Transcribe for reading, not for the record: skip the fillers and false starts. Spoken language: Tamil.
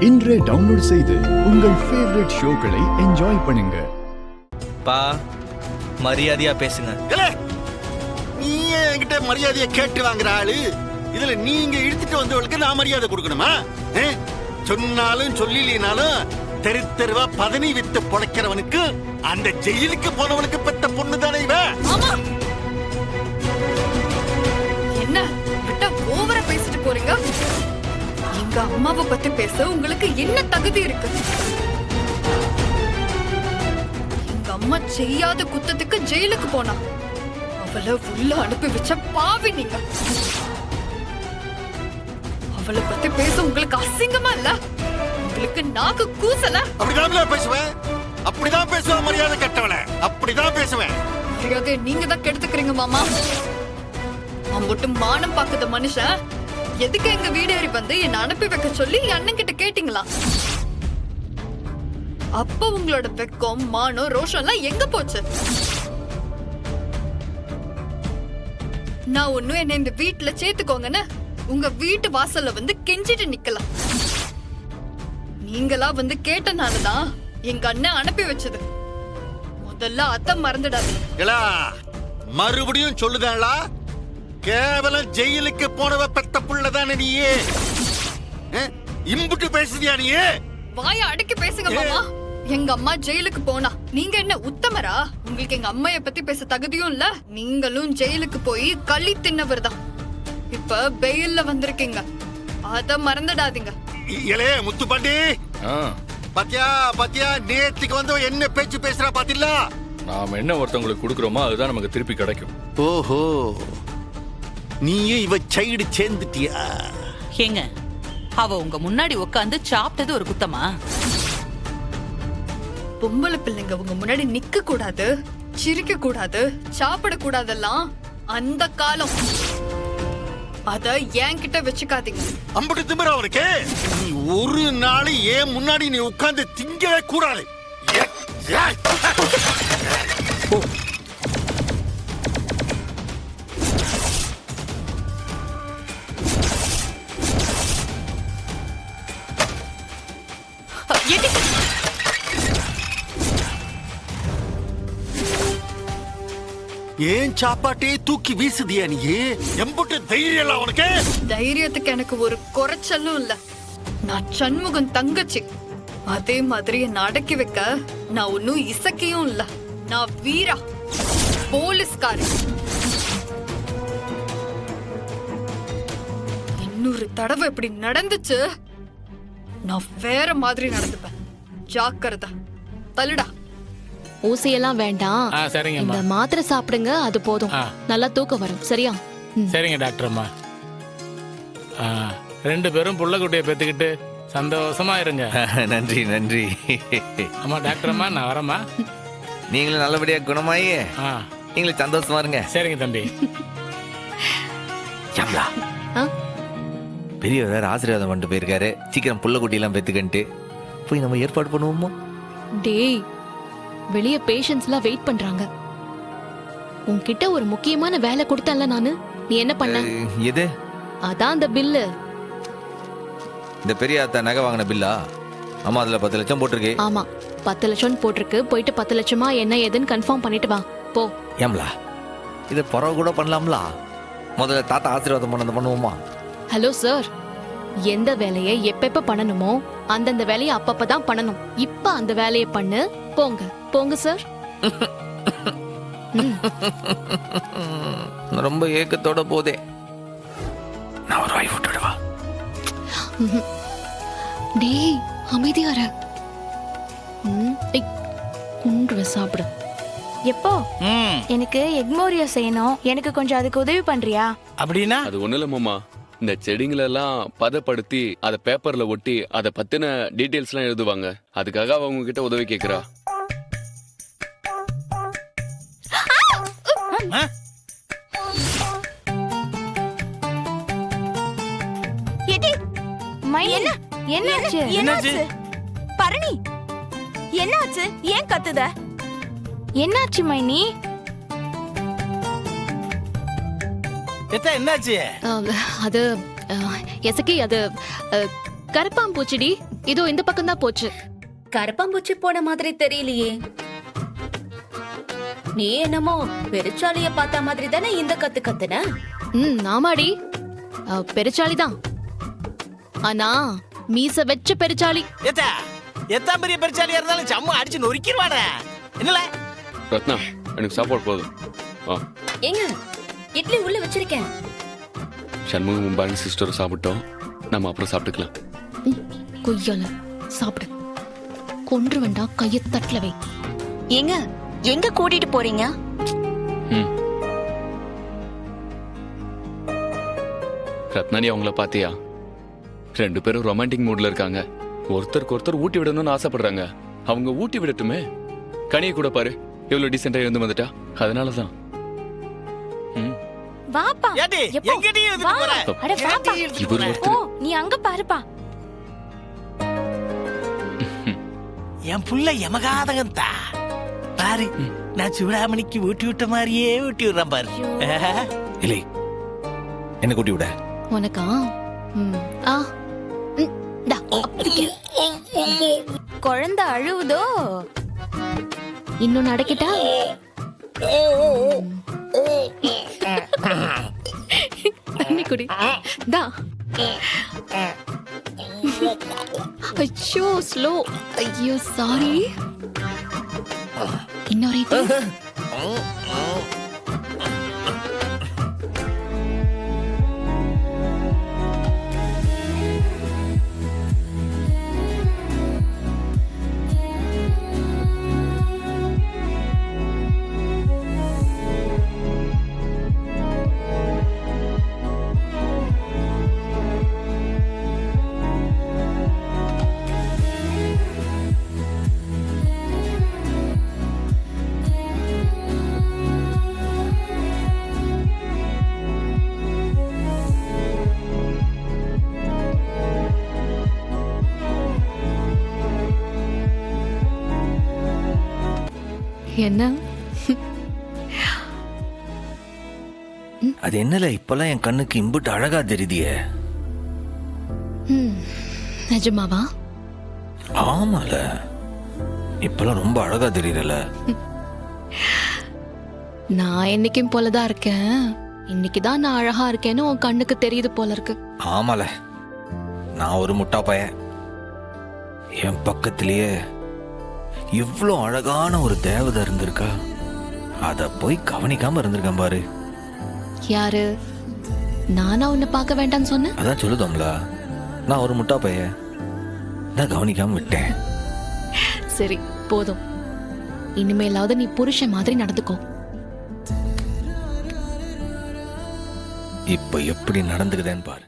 இன்றே டவுன்லோட் செய்து உங்கள் ஃபேவரட் ஷோக்களை என்ஜாய் பண்ணுங்க. பா மரியாதையா பேசுங்க. நீ என்கிட்ட மரியாதையை கேட்டு வாங்குற ஆளு, இதுல நீங்க இழுத்துட்டு வந்தவளுக்கு நான் மரியாதை கொடுக்கணுமா? சொன்னாலும் சொல்லினாலும் தெரு தெருவா பதனி வித்து பொழைக்கிறவனுக்கு அந்த ஜெயிலுக்கு போனவனுக்கு பெத்த பொண்ணு தானே இவ. என்ன விட்டா ஓவரா பேசிட்டு போறீங்க? எங்க அம்மாவை பத்தி பேச உங்களுக்கு என்ன தகுதி இருக்கு? எங்க அம்மா செய்யாத குத்தத்துக்கு ஜெயிலுக்கு போனா அவளை உள்ள அனுப்பி வச்ச பாவி நீங்க. அவளை பத்தி பேச உங்களுக்கு அசிங்கமா இல்ல? உங்களுக்கு நாக்கு கூசல? அப்படிதான் பேசுவேன், அப்படிதான் பேசுவேன். மரியாதை கட்டவள அப்படிதான் பேசுவேன். மரியாதை நீங்க தான் கெடுத்துக்கிறீங்க மாமா. மட்டும் மானம் பாக்குத மனுஷன் எதுக்கு எங்க வீடு ஏறி வந்து என்ன அனுப்பி வைக்க சொல்லி அண்ணன் கிட்ட கேட்டீங்களா? அப்ப உங்களோட வெக்கம் மானம் ரோஷம் எல்லாம் எங்க போச்சு? நான் ஒன்னும் என்ன இந்த வீட்டுல சேர்த்துக்கோங்கன்னு உங்க வீட்டு வாசல்ல வந்து கெஞ்சிட்டு நிக்கலாம். நீங்களா வந்து கேட்டனாலதான் எங்க அண்ணன் அனுப்பி வச்சது. முதல்ல அத்தை மறந்துடாது. மறுபடியும் சொல்லுதாங்களா? கேவலம் ஜெயிலுக்கு போனவ பெத்த புள்ளதானே நீயே? இம்புட்டு பேசுதியா நீயே? வாய அடக்கி பேசுங்க மாமா. எங்க அம்மா ஜெயிலுக்கு போனா நீங்க என்ன உத்தமரா? உங்களுக்கு எங்க அம்மைய பத்தி பேச தகுதியும் இல்ல. நீங்களும் ஜெயிலுக்கு போய் களி தின்னவர் தான். இப்ப பெயில்ல வந்திருக்கீங்க, அத மறந்துடாதீங்க. இளே முத்துப்பாண்டி, பாத்தியா பாத்தியா நேத்துக்கு வந்து என்ன பேச்சு பேசுறா பாத்தில? நாம என்ன ஒருத்தவங்களுக்கு கொடுக்கறோமோ அதுதான் நமக்கு திருப்பி கிடைக்கும். ஓஹோ, நீயும் இவ சைடு சேர்ந்துட்டியா? ஏங்க, அவ உங்க முன்னாடி உட்கார்ந்து சாப்பிட்டது ஒரு குத்தமா? பொம்பளை பிள்ளைங்க உங்க முன்னாடி நிக்க கூடாது, சிரிக்க கூடாது, சாப்பிட கூடாதெல்லாம் அந்த காலம். அத என்கிட்ட வச்சுக்காதீங்க. அம்பட்டு திமிரா அவனுக்கு? நீ ஒரு நாள் ஏன் முன்னாடி நீ உட்கார்ந்து திங்கவே கூடாது. ஏன் சாப்பாட்டே தூக்கி வீசுதியா நீ? எம்புட்டு தைரியம் இல்ல அவனுக்கு? தைரியத்துக்கு எனக்கு ஒரு குறைச்சலும் இல்ல. நான் சண்முகம் தங்கச்சி. அதே மாதிரி என்ன அடக்கி வைக்க நான் ஒன்னும் இசக்கியும் இல்ல. நான் வீரா, போலீஸ்காரி. இன்னொரு தடவை இப்படி நடந்துச்சு நான் வேற மாதிரி நடந்துப்பேன். ஜாக்கிரதை. தள்ளுடா. ஊசியெல்லாம் வேண்டாம், இந்த மாத்திரை சாப்பிடுங்க, அது போதும். நல்லா தூக்கம் வரும். சரியா? சரிங்க டாக்டர் அம்மா. 2 பேரும் புள்ளக்குட்டியை பெத்துக்கிட்டு சந்தோஷமா இருங்க. நன்றி நன்றி. அம்மா டாக்டர் அம்மா, நான் வரேம்மா. நீங்களும் நல்லபடியா குணமாயி நீங்களும் சந்தோஷமா இருங்க. சரிங்க தம்பி. பெரியவர் வேற ஆசீர்வாதம் பண்ணிட்டு போயிருக்காரு. சீக்கிரம் புள்ளக்குட்டி எல்லாம் பெத்துக்கிட்டு போய் நம்ம ஏற்பாடு பண்ணுவோமோ? டேய், வெளிய பேஷண்ட்ஸ்லாம் வெயிட் பண்றாங்க. உன்கிட்ட ஒரு முக்கியமான வேலை கொடுத்தேன்ல நானு, நீ என்ன பண்ண? எது? அதான் அந்த பில்லு. இந்த பெரிய அத்தா நகை வாங்கின பில்லா? ஆமா, அதுல 10 லட்சம் போட்டிருக்கு. ஆமா, 10 லட்சம் போட்டிருக்கு. போயிட்டு 10 லட்சமா என்ன ஏதுன்னு கன்ஃபார்ம் பண்ணிட்டு வா போ. ஏம்லா, இதை பரவ கூட பண்ணலாம்லா? முதல்ல தாத்தா ஆசீர்வாதம் பண்ணது பண்ணுவோமா? ஹலோ சார், எந்த வேலையை எப்ப பண்ணணுமோ அந்தந்த வேலையை அப்பப்பதான் பண்ணணும். இப்ப அந்த வேலையை பண்ணு. போங்க போங்க சார். ரொம்ப ஏக்கத்தோட போதே. நான் ஒரு வாய் விட்டுடுவா. டேய், அமைதியார. குன்று சாப்பிடு. எப்போ எனக்கு எக்மோரியா செய்யணும், எனக்கு கொஞ்சம் அதுக்கு உதவி பண்றியா? அப்படின்னா? அது ஒண்ணு இல்ல மாமா, இந்த செடிங்களெல்லாம் பதப்படுத்தி அதை பேப்பர்ல ஒட்டி அதை பத்தின டீடைல்ஸ் எல்லாம் எழுதுவாங்க. அதுக்காக அவங்க கிட்ட உதவி கேக்குறா. என்னாச்சு பரணி? என்னாச்சு? ஏன் கத்துத? என்னாச்சு மைனி? என்னாச்சு? அது எசக்கி, அது கரப்பாம்பூச்சிடி இதோ இந்த பக்கம் தான் போச்சு. கரப்பாம்பூச்சி போன மாதிரி தெரியலையே. நீ என்னமோ பெருச்சாலிய பார்த்த மாதிரி தானே இந்த கத்து கத்துன. ஆமாடி, பெருச்சாலி தான். ஆனா மீச வச்ச பெருச்சாலி. எத்தனை பெரிய பெருச்சாலியா இருந்தாலும் சம்மு அடிச்சு நொறுக்கிடுவானே. என்னல ரத்னா, எனக்கு சாப்பாடு போதும். ஏங்க, இட்லி உள்ள வச்சிருக்கேன். சண்முகம் பாணி சிஸ்டரும் சாப்பிட்டோம், நம்ம அப்புறம் சாப்பிட்டுக்கலாம். கொய்யால சாப்பிடு. கொன்று வேண்டாம், கைய தட்டல வை. ஏங்க, எங்க கூட்டிட்டு போறீங்க? ரத்னா, நீ அவங்கள பாத்தியா? 2 பேரும் ரொமான்டிக் மூட்ல இருக்காங்க. ஒருத்தருக்கு ஒருத்தர் ஊட்டி விடணும்னு ஆசைப்படுறாங்க. அவங்க ஊட்டி விடட்டுமே. கனியை கூட பாரு, எவ்வளவு டீசெண்டா இருந்து வந்துட்டா. அதனாலதான். வாப்பா. எங்கடி வா. அட வாப்பா. இவர் ஓ, ஒருத்தர். நீ அங்க பாருப்பா. என் புள்ள எமகாதகம் தா பாரு. நான் சூடாமணிக்கு ஊட்டி விட்ட மாதிரியே ஊட்டி விடுறேன் பாரு. இல்லை, என்ன கூட்டி விட உனக்கா? ஆ டா அப்படியே. குழந்தை அழுவுதோ? இன்னொன்னு அடக்கிட்டா? தண்ணி குடி. டா. ஐயோ ஸ்லோ. ஐயோ சாரி. இன்னொரு என்ன? அது என்னல இப்பெல்லாம் என் கண்ணுக்கு இம்புட்டு அழகா தெரியுதியே. நிஜமாவா? ஆமால, இப்பெல்லாம் ரொம்ப அழகா தெரியல. நான் என்னைக்கும் போலதான் இருக்கேன். இன்னைக்குதான் நான் அழகா இருக்கேன்னு உன் கண்ணுக்கு தெரியுது போல இருக்கு. ஆமால, நான் ஒரு முட்டா பையன். என் பக்கத்திலேயே இவ்வளோ அழகான ஒரு தேவதை இருந்திருக்கா. அத போய் கவனிக்காம இருந்திருக்கேன் பாரு. யாரு? நானா உன்னை பார்க்க வேண்டாம்னு சொன்னேன்? அதான் சொல்லுதோம்ல, நான் ஒரு முட்டா பையன், நான் கவனிக்காம விட்டேன். சரி போதும், இனிமேலாவது நீ புருஷன் மாதிரி நடந்துக்கோ. இப்ப எப்படி நடந்துக்குதேன்னு பாரு.